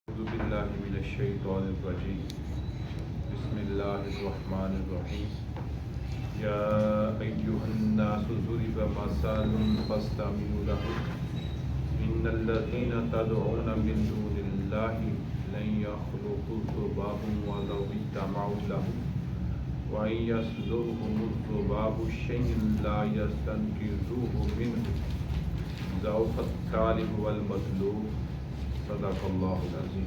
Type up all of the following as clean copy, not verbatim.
أعوذ بالله من الشيطان الرجيم بسم الله الرحمن الرحيم يا أيها الناس ضرب مثل فاستمعوا له إن الذين تدعون من دون الله لن يخلقوا ذبابا ولو اجتمعوا له وإن يسلبهم الذباب شيئا لا يستنقذوه منه ضعف الطالب والمطلوب صدق اللہ العظیم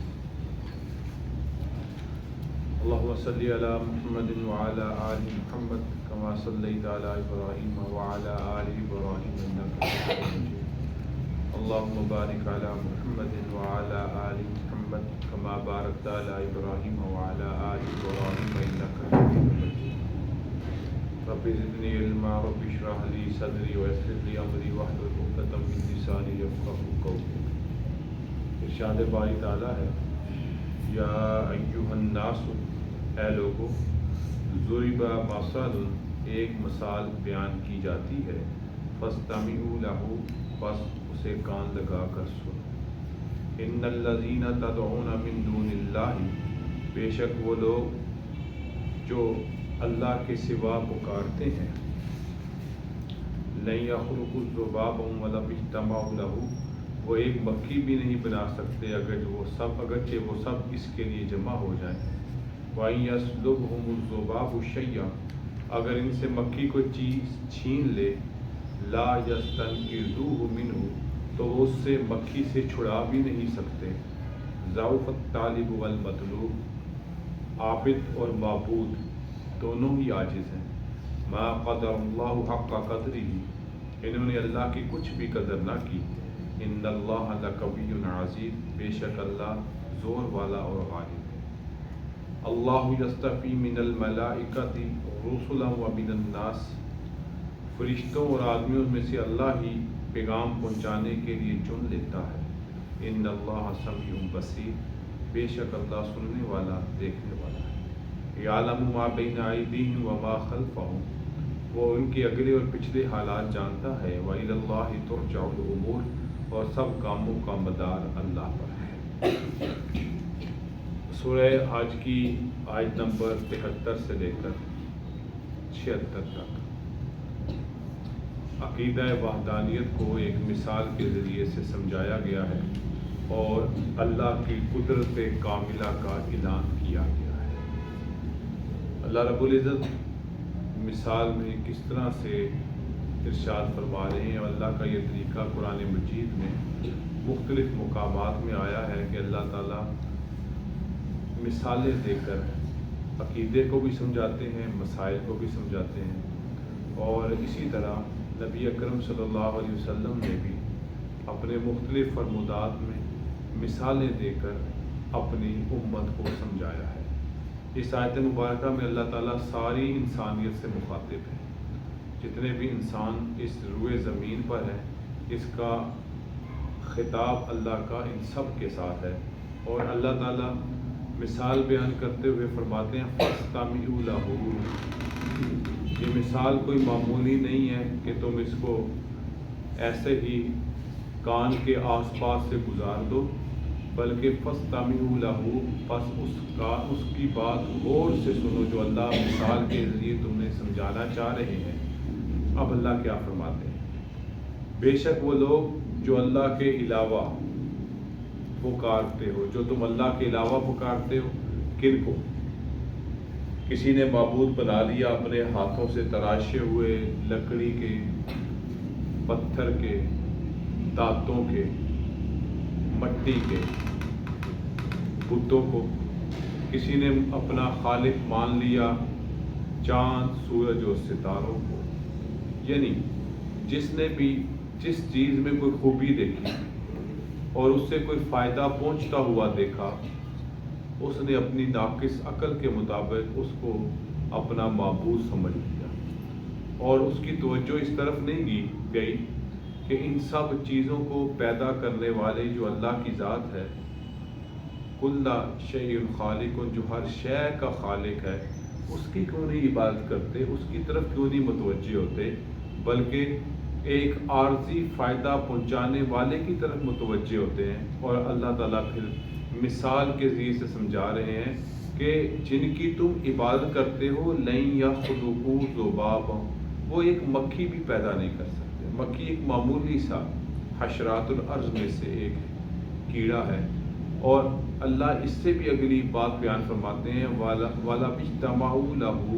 اللهم صل على محمد وعلى آل محمد كما صليت على إبراهيم وعلى آل إبراهيم إنك حميد مجيد اللهم بارك على محمد وعلى آل محمد كما باركت على إبراهيم وعلى آل إبراهيم إنك حميد مجيد رب زدني علما رب اشرح لي صدري ويسر لي أمري واحلل عقدة من لساني يفقهوا قولي ارشاد باری تعالیٰ ہے یا ایھا الناس اے لوگو ضرب مثل ایک مثال بیان کی جاتی ہے فاستمعوا لہ بس اسے کان لگا کر سنو ان الذین تدعون من دون اللہ بے شک وہ لوگ جو اللہ کے سوا پکارتے ہیں لن یخلقوا ذبابا ولو اجتمعوا لہ وہ ایک مکھی بھی نہیں بنا سکتے اگرچہ وہ سب اس کے لیے جمع ہو جائیں وَإِن يَسْلُبْهُمُ الذُّبَابُ شَيْئًا اگر ان سے مکھی کوئی چیز چھین لے لا يَسْتَنقِذُوهُ مِنْهُ تو وہ اس سے مکھی سے چھڑا بھی نہیں سکتے ضعف الطالب والمطلوب عابد اور معبود دونوں ہی عاجز ہیں ما قدر اللہ حق قدرہ انہوں نے اللہ کی کچھ بھی قدر نہ کی ان اللہ لقوی عزیز بے شک اللہ زور والا اور غالب ہے اللہ یصطفی من الملائکۃ رسلا ومن الناس فرشتوں اور آدمیوں میں سے اللہ ہی پیغام پہنچانے کے لیے چن لیتا ہے ان اللہ سمیع بصیر بے شک اللہ سننے والا دیکھنے والا ہے یعلم ما بین ایدیہم وما خلفہم وہ ان کے اگلے اور پچھلے حالات جانتا ہے وإلی اللہ ترجع الامور اور سب کاموں کا مدار اللہ پر ہے سورہ حج کی آیت نمبر 73 سے لے کر 76 تک عقیدہ وحدانیت کو ایک مثال کے ذریعے سے سمجھایا گیا ہے اور اللہ کی قدرت کاملہ کا اعلان کیا گیا ہے اللہ رب العزت مثال میں کس طرح سے ارشاد فرما رہے ہیں اور اللہ کا یہ طریقہ قرآن مجید میں مختلف مقامات میں آیا ہے کہ اللہ تعالیٰ مثالیں دے کر عقیدے کو بھی سمجھاتے ہیں مسائل کو بھی سمجھاتے ہیں اور اسی طرح نبی اکرم صلی اللہ علیہ وسلم نے بھی اپنے مختلف فرمودات میں مثالیں دے کر اپنی امت کو سمجھایا ہے اس آیت مبارکہ میں اللہ تعالیٰ ساری انسانیت سے مخاطب ہے جتنے بھی انسان اس روئے زمین پر ہے اس کا خطاب اللہ کا ان سب کے ساتھ ہے اور اللہ تعالیٰ مثال بیان کرتے ہوئے فرماتے ہیں فاستمعوا لہ یہ مثال کوئی معمولی نہیں ہے کہ تم اس کو ایسے ہی کان کے آس پاس سے گزار دو بلکہ فاستمعوا لہ پس اس کی بات غور سے سنو جو اللہ مثال کے ذریعے تمہیں سمجھانا چاہ رہے ہیں اب اللہ کیا فرماتے ہیں بے شک وہ لوگ جو اللہ کے علاوہ پکارتے ہو جو تم اللہ کے علاوہ پکارتے ہو کن کو کسی نے معبود بنا لیا اپنے ہاتھوں سے تراشے ہوئے لکڑی کے پتھر کے دانتوں کے مٹی کے بتوں کو کسی نے اپنا خالق مان لیا چاند سورج اور ستاروں کو یعنی جس نے بھی جس چیز میں کوئی خوبی دیکھی اور اس سے کوئی فائدہ پہنچتا ہوا دیکھا اس نے اپنی ناقص عقل کے مطابق اس کو اپنا معبود سمجھ لیا اور اس کی توجہ اس طرف نہیں گئی کہ ان سب چیزوں کو پیدا کرنے والے جو اللہ کی ذات ہے کل شیء خالق جو ہر شے کا خالق ہے اس کی کیوں نہیں عبادت کرتے اس کی طرف کیوں نہیں متوجہ ہوتے بلکہ ایک عارضی فائدہ پہنچانے والے کی طرف متوجہ ہوتے ہیں اور اللہ تعالیٰ پھر مثال کے ذریعے سے سمجھا رہے ہیں کہ جن کی تم عبادت کرتے ہو لن یخلقوا ذبابا، وہ ایک مکھی بھی پیدا نہیں کر سکتے۔ مکھی ایک معمولی سا حشرات الارض میں سے ایک کیڑا ہے، اور اللہ اس سے بھی اگلی بات بیان فرماتے ہیں وَلَا اجْتَمَعُوا لَهُ،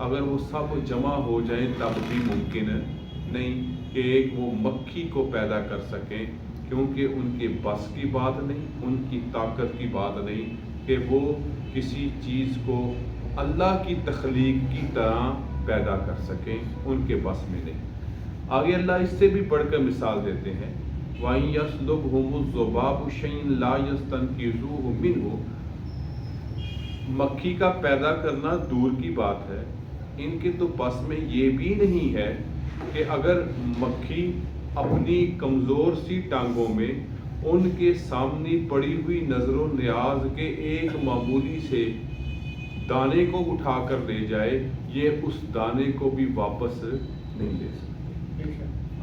اگر وہ سب جمع ہو جائیں تب بھی ممکن نہیں کہ ایک وہ مکھی کو پیدا کر سکیں، کیونکہ ان کے بس کی بات نہیں، ان کی طاقت کی بات نہیں کہ وہ کسی چیز کو اللہ کی تخلیق کی طرح پیدا کر سکیں، ان کے بس میں نہیں۔ آگے اللہ اس سے بھی بڑھ کر مثال دیتے ہیں وَإِن يَسْلُبْهُمُ الذُّبَابُ شَيْءً لَا يَسْتَنقِذُوهُ مِنْهُ، مکھی کا پیدا کرنا دور کی بات ہے، ان کے تو بس میں یہ بھی نہیں ہے کہ اگر مکھی اپنی کمزور سی ٹانگوں میں ان کے سامنے پڑی ہوئی نظر و نیاز کے ایک معمولی سے دانے کو اٹھا کر لے جائے، یہ اس دانے کو بھی واپس نہیں لے سکتے۔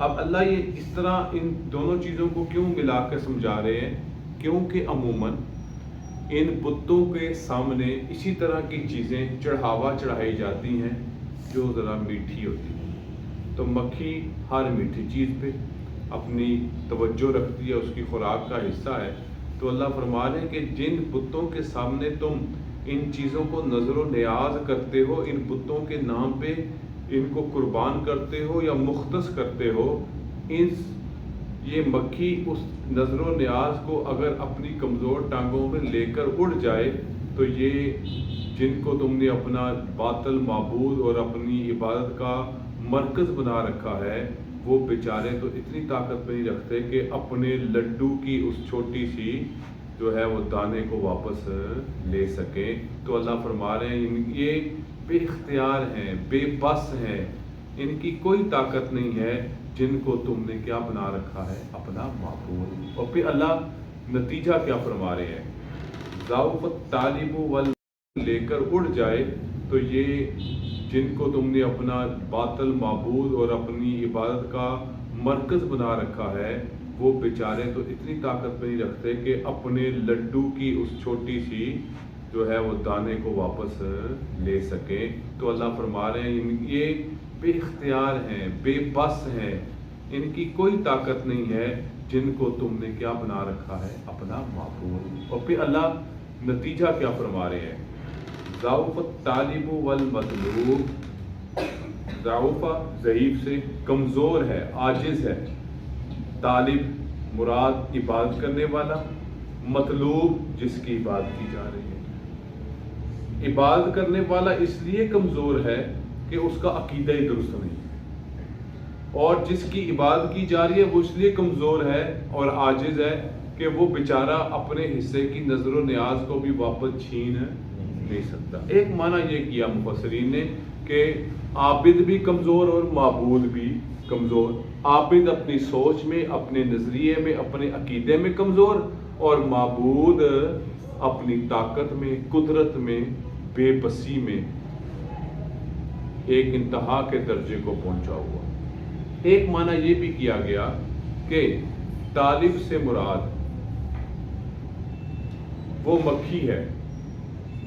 اب اللہ یہ اس طرح ان دونوں چیزوں کو کیوں ملا کر سمجھا رہے ہیں؟ کیونکہ عموماً ان بتوں کے سامنے اسی طرح کی چیزیں چڑھاوا چڑھائی جاتی ہیں جو ذرا میٹھی ہوتی ہیں، تو مکھی ہر میٹھی چیز پہ اپنی توجہ رکھتی ہے، اس کی خوراک کا حصہ ہے۔ تو اللہ فرما رہے ہیں کہ جن بتوں کے سامنے تم ان چیزوں کو نظر و نیاز کرتے ہو، ان بتوں کے نام پہ ان کو قربان کرتے ہو یا مختص کرتے ہو، یہ مکھی اس نظر و نیاز کو اگر اپنی کمزور ٹانگوں میں لے کر اڑ جائے تو یہ جن کو تم نے اپنا باطل معبود اور اپنی عبادت کا مرکز بنا رکھا ہے، وہ بیچارے تو اتنی طاقت نہیں رکھتے کہ اپنے لڈو کی اس چھوٹی سی جو ہے وہ دانے کو واپس لے سکیں۔ تو اللہ فرما رہے ہیں یہ بے اختیار ہیں، بے بس ہیں، ان کی کوئی طاقت نہیں ہے جن کو تم نے کیا بنا رکھا ہے، اپنا معبود۔ اور پھر اللہ نتیجہ کیا فرما رہے ہیں، ضعف الطالب لے کر اڑ جائے تو یہ جن کو تم نے اپنا باطل معبود اور اپنی عبادت کا مرکز بنا رکھا ہے، وہ بیچارے تو اتنی طاقت نہیں رکھتے کہ اپنے لڈو کی اس چھوٹی سی جو ہے وہ دانے کو واپس لے سکیں۔ تو اللہ فرما رہے ہیں یہ بے اختیار ہیں، بے بس ہیں، ان کی کوئی طاقت نہیں ہے جن کو تم نے کیا بنا رکھا ہے، اپنا معبود۔ اور پھر اللہ نتیجہ کیا فرما رہے ہیں، ضعف الطالب والمطلوب، ضعف ضعیف سے کمزور ہے، عاجز ہے، طالب مراد عبادت کرنے والا، مطلوب جس کی عبادت کی جا رہی ہے۔ عبادت کرنے والا اس لیے کمزور ہے کہ اس کا عقیدہ ہی درست نہیں ہے، اور جس کی عبادت کی جا رہی ہے وہ اس لیے کمزور ہے اور عاجز ہے کہ وہ بیچارہ اپنے حصے کی نظر و نیاز کو بھی واپس چھین نہیں سکتا۔ ایک معنی یہ کیا مفسرین نے کہ عابد بھی کمزور اور معبود بھی کمزور، عابد اپنی سوچ میں، اپنے نظریے میں، اپنے عقیدے میں کمزور، اور معبود اپنی طاقت میں، قدرت میں، بے بسی میں ایک انتہا کے درجے کو پہنچا ہوا۔ ایک معنی یہ بھی کیا گیا کہ طالب سے مراد وہ مکھی ہے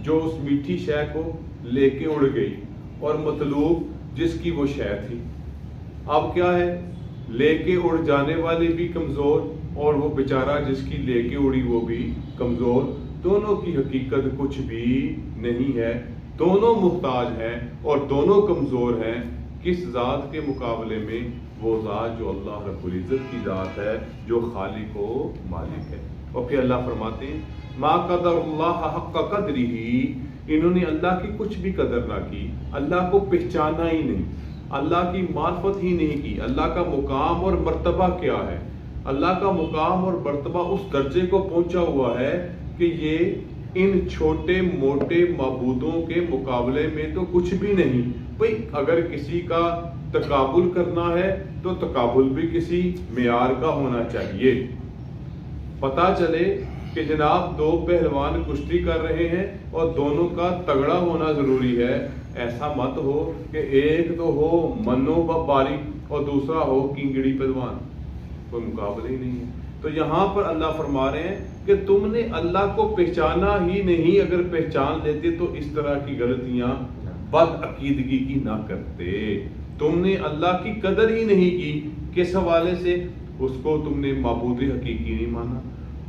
جو اس میٹھی شے کو لے کے اڑ گئی، اور مطلوب جس کی وہ شے تھی۔ اب کیا ہے، لے کے اڑ جانے والی بھی کمزور اور وہ بیچارہ جس کی لے کے اڑی وہ بھی کمزور، دونوں کی حقیقت کچھ بھی نہیں ہے، دونوں محتاج ہیں اور دونوں کمزور ہیں۔ کس ذات کے مقابلے میں؟ وہ ذات جو اللہ رب العزت کی ذات ہے، جو خالق و مالک ہے۔ اور پھر اللہ فرماتے ہیں ما قدر اللہ حق قدرہ، انہوں نے اللہ کی کچھ بھی قدر نہ کی، اللہ کو پہچانا ہی نہیں، اللہ کی معرفت ہی نہیں کی۔ اللہ کا مقام اور مرتبہ کیا ہے؟ اللہ کا مقام اور مرتبہ اس درجے کو پہنچا ہوا ہے کہ یہ ان چھوٹے موٹے معبودوں کے مقابلے میں تو کچھ بھی نہیں۔ بھئی اگر کسی کا تقابل کرنا ہے تو تقابل بھی کسی معیار کا ہونا چاہیے۔ پتہ چلے کہ جناب دو پہلوان کشتی کر رہے ہیں اور دونوں کا تگڑا ہونا ضروری ہے، ایسا مت ہو کہ ایک تو ہو منو باری اور دوسرا ہو کنگڑی پہلوان، کوئی مقابلہ ہی نہیں ہے۔ تو یہاں پر اللہ فرما رہے ہیں کہ تم نے اللہ کو پہچانا ہی نہیں، اگر پہچان لیتے تو اس طرح کی غلطیاں بد عقیدگی کی نہ کرتے۔ تم نے اللہ کی قدر ہی نہیں کی، کس حوالے سے؟ اس کو تم نے معبود حقیقی نہیں مانا،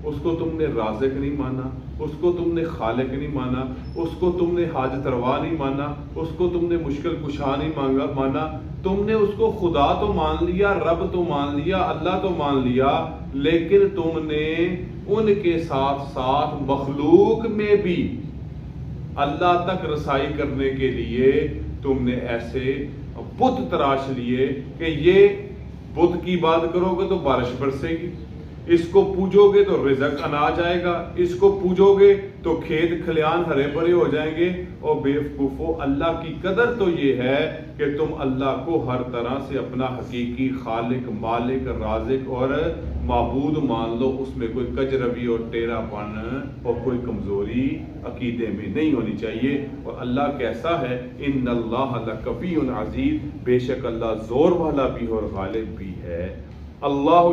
اس کو تم نے رازق نہیں مانا، اس کو تم نے خالق نہیں مانا، اس کو تم نے حاجت روا نہیں مانا، اس کو تم نے مشکل کشا نہیں مانا، تم نے اس کو خدا تو مان لیا، رب تو مان لیا، اللہ تو مان لیا، لیکن تم نے ان کے ساتھ ساتھ مخلوق میں بھی اللہ تک رسائی کرنے کے لیے تم نے ایسے بت تراش لیے کہ یہ بت کی بات کرو گے تو بارش برسے گی، اس کو پوجو گے تو رزق اناج آئے گا، اس کو پوجو گے تو کھیت کھلیان ہرے بھرے ہو جائیں گے۔ اور بے وقوفو، اللہ کی قدر تو یہ ہے کہ تم اللہ کو ہر طرح سے اپنا حقیقی خالق، مالک، رازق اور معبود مان لو، اس میں کوئی کجروی اور ٹیڑھا پن اور کوئی کمزوری عقیدے میں نہیں ہونی چاہیے۔ اور اللہ کیسا ہے؟ ان اللہ لقوی عزیز، بے شک اللہ زور والا بھی اور غالب بھی ہے۔ اللہ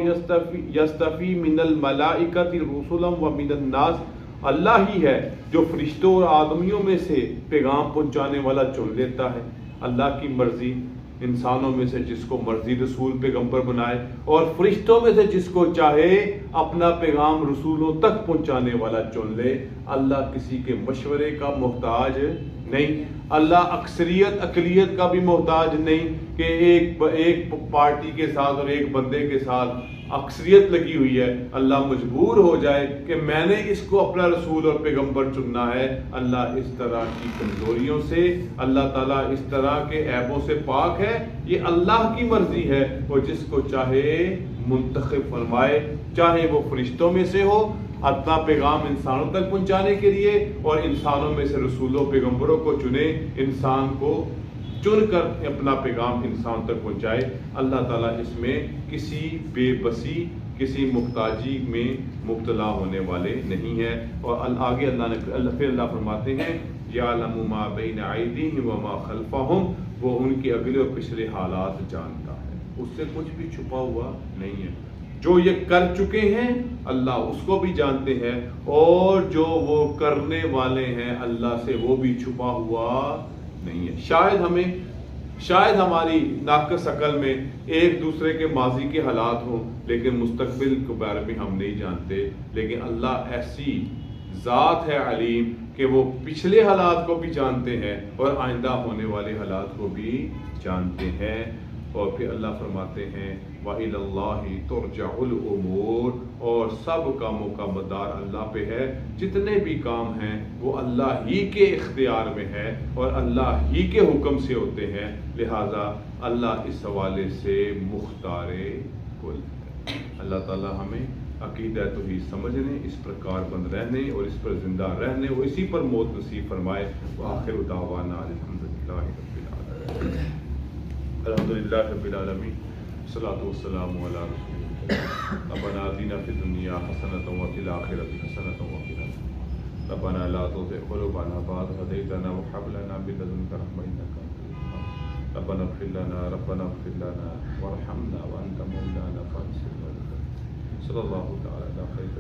یستفی من الملائکۃ رسلا ومن الناس، اللہ ہی ہے جو فرشتوں اور آدمیوں میں سے پیغام پہنچانے والا چن لیتا ہے۔ اللہ کی مرضی، انسانوں میں سے جس کو مرضی رسول پیغمبر بنائے، اور فرشتوں میں سے جس کو چاہے اپنا پیغام رسولوں تک پہنچانے والا چن لے۔ اللہ کسی کے مشورے کا محتاج نہیں، اللہ اکثریت اقلیت کا بھی محتاج نہیں کہ ایک پارٹی کے ساتھ اور ایک بندے کے ساتھ اکثریت لگی ہوئی ہے، اللہ مجبور ہو جائے کہ میں نے اس کو اپنا رسول اور پیغمبر چننا ہے۔ اللہ اس طرح کی کمزوریوں سے، اللہ تعالیٰ اس طرح کے عیبوں سے پاک ہے، یہ اللہ کی مرضی ہے، وہ جس کو چاہے منتخب فرمائے، چاہے وہ فرشتوں میں سے ہو اپنا پیغام انسانوں تک پہنچانے کے لیے، اور انسانوں میں سے رسولوں پیغمبروں کو چنے، انسان کو چن کر اپنا پیغام انسان تک پہنچائے۔ اللہ تعالیٰ اس میں کسی بے بسی، کسی محتاجی میں مبتلا ہونے والے نہیں ہے۔ اور آگے اللہ فرماتے ہیں یعلم ما بین ایدیہم وما خلفہم، وہ ان کے اگلے اور پچھلے حالات جانتا ہے، اس سے کچھ بھی چھپا ہوا نہیں ہے۔ جو یہ کر چکے ہیں اللہ اس کو بھی جانتے ہیں، اور جو وہ کرنے والے ہیں اللہ سے وہ بھی چھپا ہوا نہیں ہے۔ شاید ہماری ناقص عقل میں ایک دوسرے کے ماضی کے حالات ہوں، لیکن مستقبل کے بارے میں ہم نہیں جانتے، لیکن اللہ ایسی ذات ہے علیم کہ وہ پچھلے حالات کو بھی جانتے ہیں اور آئندہ ہونے والے حالات کو بھی جانتے ہیں۔ اور پھر اللہ فرماتے ہیں وَإِلَى اللَّهِ تُرْجَعُ الْأُمُورُ، اور سب کاموں کا مدار اللہ پہ ہے، جتنے بھی کام ہیں وہ اللہ ہی کے اختیار میں ہے اور اللہ ہی کے حکم سے ہوتے ہیں، لہٰذا اللہ اس حوالے سے مختار کل ہے۔ اللہ تعالیٰ ہمیں عقیدہ توحید سمجھنے، اس پر کاربند رہنے اور اس پر زندہ رہنے اور اسی پر موت نصیب فرمائے۔ وآخر دعوانا الحمدللہ رب العالمین، الحمدللہ رب العالمین، الصلاۃ والسلام علی رسول اللہ۔ ربنا آتنا فی الدنیا حسنۃ وفی الآخرۃ حسنۃ وقنا عذاب النار۔ ربنا لا تزغ قلوبنا بعد إذ هديتنا وهب لنا من لدنك رحمة إنك أنت الوهاب۔ ربنا اغفر لنا وارحمنا وأنت مولانا فانصرنا على القوم الكافرين۔ صلی اللہ تعالی علی خیر